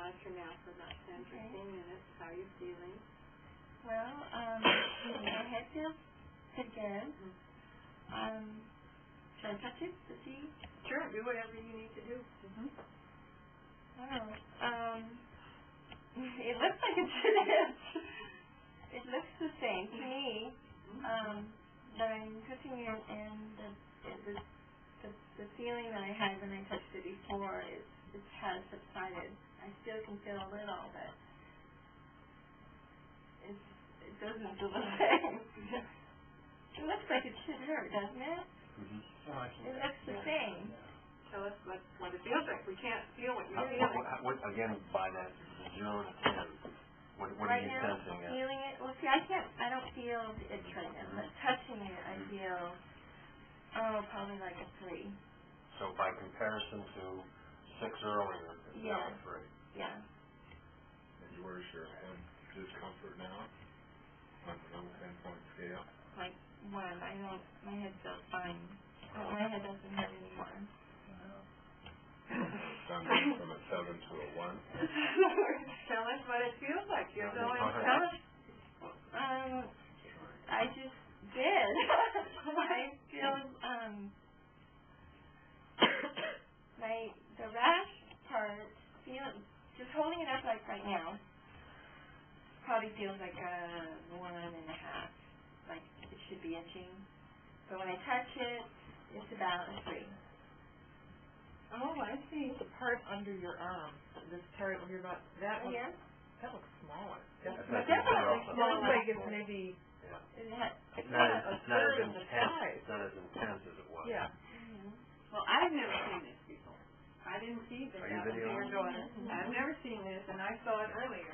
monitor now for about 10 to 15 minutes. How are you feeling? Well, my head feels pretty good. Should I touch it to see? Sure, do whatever you need to do. It looks like it's an itch. It looks the same to me. But I'm touching it, and the feeling that I had when I touched it before it has subsided. I still can feel a little, but it doesn't feel the same. It looks like it should hurt, doesn't it? It looks the same. Tell us what it feels like. We can't feel what you're feeling. Again, by that 0 to 10, what are you sensing? Feeling it? Well, see, I don't feel the itch right now, but touching it, I feel, probably like a 3. So by comparison to 6 earlier, it's now a 3. Yeah. And where's your head discomfort now? On the 10-point scale? Like 1. I know my head feels fine. My head doesn't hurt anymore. From a 7 to a 1? Tell us what it feels like. You're going to tell us. I just did. I feel the rash part, just holding it up like right now, probably feels like a 1.5. Like it should be itching. But when I touch it, it's about a 3. Oh, I see. The part under your arm, this part of your butt, that looks smaller. Definitely smaller. Looks like it's maybe it's not as intense as it was. Yeah. Well, I've never seen this before. I didn't see this with your daughter. I've never seen this, and I saw it earlier.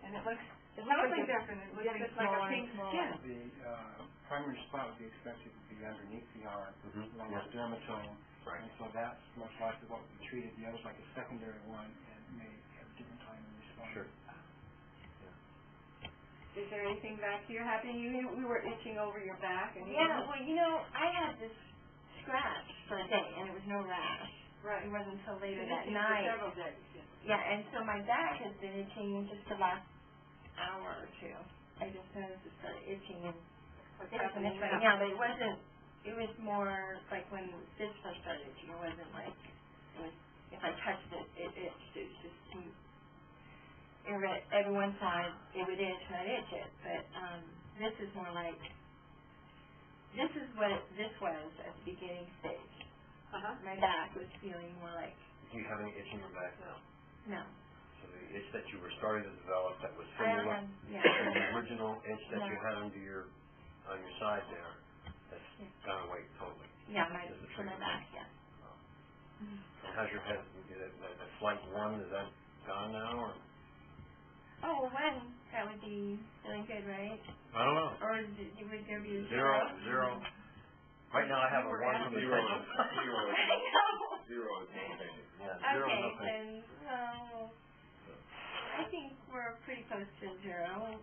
And it looks totally different. It looks just like a pink skin. The primary spot would be expected to be underneath the arm, along the dermatome. Right. And so that's most likely what would be treated. The other's like a secondary one and may have a different time in response. Sure. Is there anything back here happening? We were itching over your back. And well, I had this scratch for a day, and it was no rash. Right. It wasn't until later that night. For several days. Yeah, and so my back has been itching just the last hour or 2. I just noticed it started itching, and it's happening right now, but it wasn't. It was more like when this first started itching. It wasn't like if I touched it, it itched. It was just every one side it would itch and I'd itch it. But this is more like this is what this was at the beginning stage. My back was feeling more like. Do you have any itch in your back now? No. So the itch that you were starting to develop that was similar to the original itch that you had on your side there. That's gone away totally. Yeah, my back, yeah. And how's your head? That slight 1, is that gone now? Or? Oh, 1, that would be feeling good, right? I don't know. Or would there be a 0? Right now I have a 1 from the 0 is no pain. Yeah, 0 okay, no pain. then, I think we're pretty close to 0.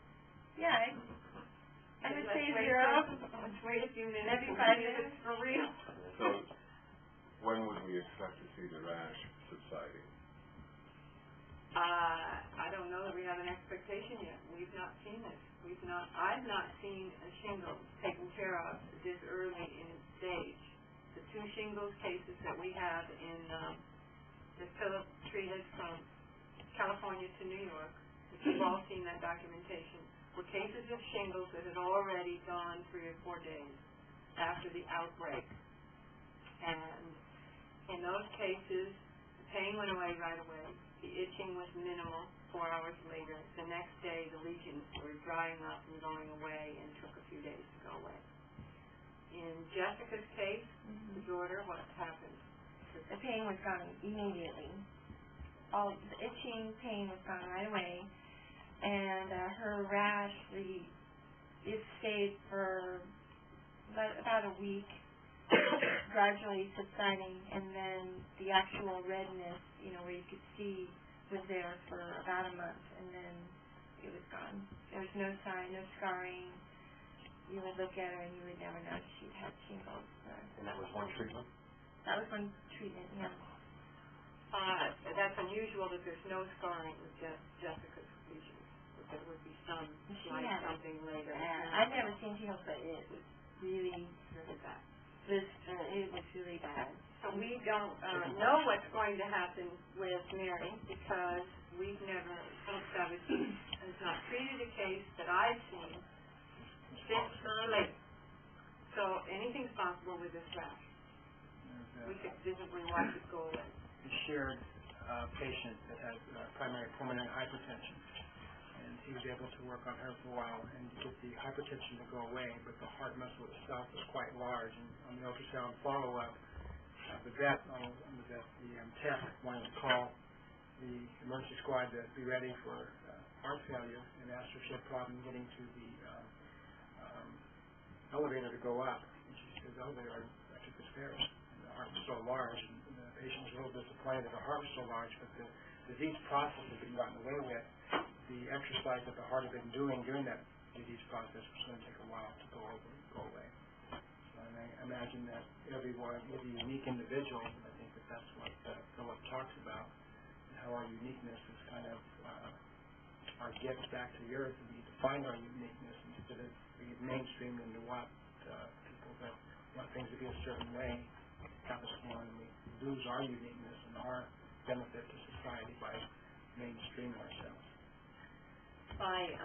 Yeah, I would say 0. Let's wait a few minutes. Maybe 5 minutes for real. So, when would we expect to see the rash subsiding? I don't know that we have an expectation yet. We've not seen it. I've not seen a shingles taken care of this early in its stage. The 2 shingles cases that we have in that Philip treated from California to New York, you've all seen that documentation, were cases of shingles that had already gone 3 or 4 days after the outbreak. And in those cases, the pain went away right away. The itching was minimal 4 hours later. The next day, the lesions were drying up and going away and took a few days to go away. In Jessica's case, the daughter, what happened? The pain was gone immediately. All the itching pain was gone right away. And her rash, it stayed for about a week, gradually subsiding, and then the actual redness, where you could see, was there for about a month, and then it was gone. There was no sign, no scarring. You would look at her and you would never know she'd had shingles. And that was 1 treatment? That was 1 treatment, yeah. That's unusual that there's no scarring with Jessica's lesions. There would be some like something later. I've never seen shingles, but it was really bad. It was really bad. So we don't know what's going to happen with Mary because we've never, Philippe Sauvage has not treated a case that I've seen this early. So anything's possible with this rash. We could visibly watch it go away. We shared a patient that had primary pulmonary hypertension, and he was able to work on her for a while and get the hypertension to go away, but the heart muscle itself was quite large. And on the ultrasound follow-up, the tech wanted to call the emergency squad to be ready for heart failure and asked her if she had a problem getting to the elevator to go up. And she said, "Oh, I took the stairs." And the heart was so large, and the patient was a little disappointed that the heart was so large, but the disease process had been gotten away with. The exercise that the heart had been doing during that disease process was going to take a while to go away. So and I imagine that everyone is a unique individual, and I think that that's what Philip talks about, and how our uniqueness is kind of our gift back to the earth, and we define our uniqueness instead of being mainstreamed into what people that want things to be a certain way have us for, and we lose our uniqueness and our benefit to society by mainstreaming ourselves. By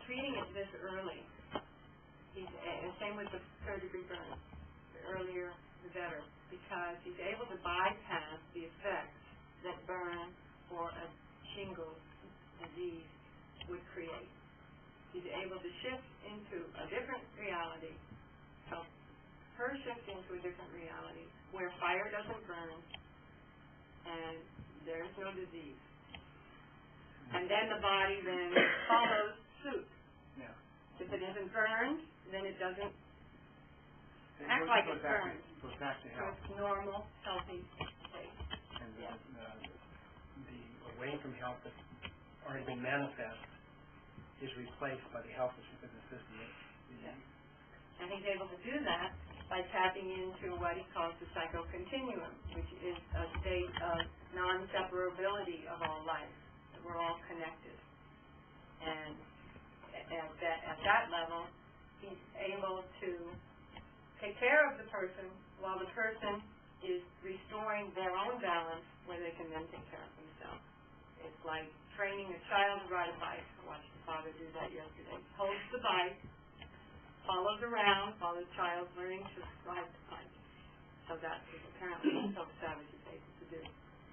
treating it this early, same with the third-degree burn, the earlier the better, because he's able to bypass the effects that burn or a shingles disease would create. He's able to shift into a different reality, help her shift into a different reality where fire doesn't burn and there's no disease. And then the body then follows suit. Yeah. If it isn't burned, then it doesn't act like it's burned. It goes back to health. It's normal, healthy state. And the away from health that's already been manifest is replaced by the health that's within the system. And he's able to do that by tapping into what he calls the psychocontinuum, which is a state of non-separability of all life. We're all connected. And at that level, he's able to take care of the person while the person is restoring their own balance where they can then take care of themselves. It's like training a child to ride a bike. I watched the father do that yesterday. Holds the bike, follows around while the child's learning to ride the bike. So that's what apparently Philippe Sauvage is able to do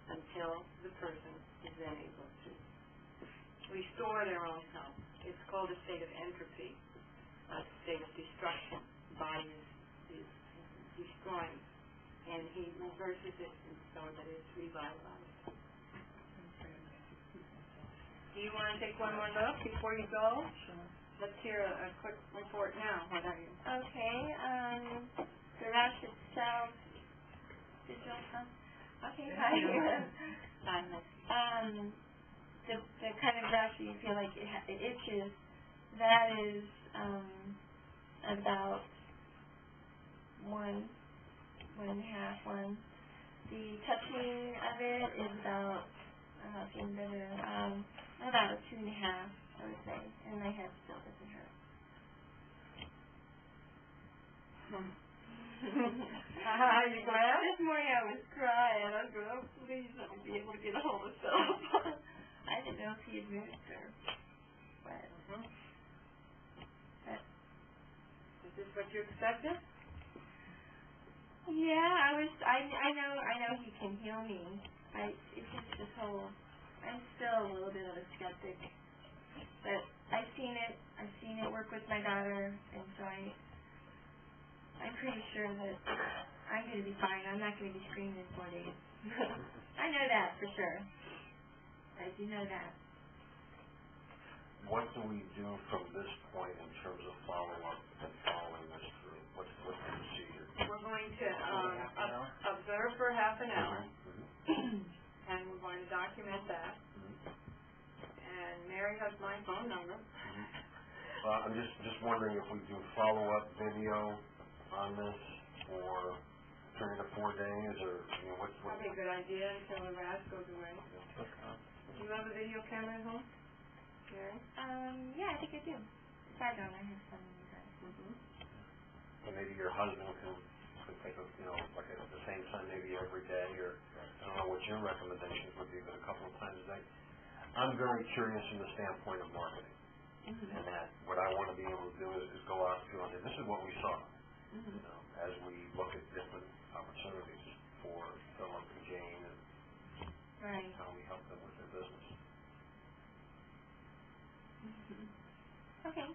until the person is then able to restore their own health. It's called a state of entropy, a state of destruction. The body is destroying, and he reverses it so that it's revitalized. Do you want to take one more look before you go? Sure. Let's hear a quick report now. What are you? Okay, the rash itself, okay, hi. The kind of rash that you feel like it itches, that is about 1.5. The touching of it is about about 2.5, I would say, and my head still doesn't hurt. Are you glad? This morning I was crying. I was going, oh, please let me be able to get a hold of Philip. I didn't know if he had moved her. But, is this what you expected? Yeah, I know he can heal me. It's just this whole, I'm still a little bit of a skeptic. But I've seen it work with my daughter, and so I'm pretty sure that I'm going to be fine. I'm not going to be screaming in 4 days. I know that for sure. I do know that. What do we do from this point in terms of follow-up and following this through? What's the procedure? We're going to observe for half an hour, and we're going to document that. And Mary has my phone number. I'm just wondering if we do follow-up video on this for a period of 4 days, Is there, you know, what? Probably a good idea until the rash goes away. Do you have a video camera at home? Mary? Yeah, I think I do. Besides, I have some of you guys. So maybe your husband can take a, you know, like at the same time, maybe every day, or I don't know what your recommendations would be, but a couple of times a day. I'm very curious from the standpoint of marketing, and that what I want to be able to do is go out to people and say, this is what we saw, you know, as we look at different opportunities for Philip and Jane and how we help them with their business. Okay.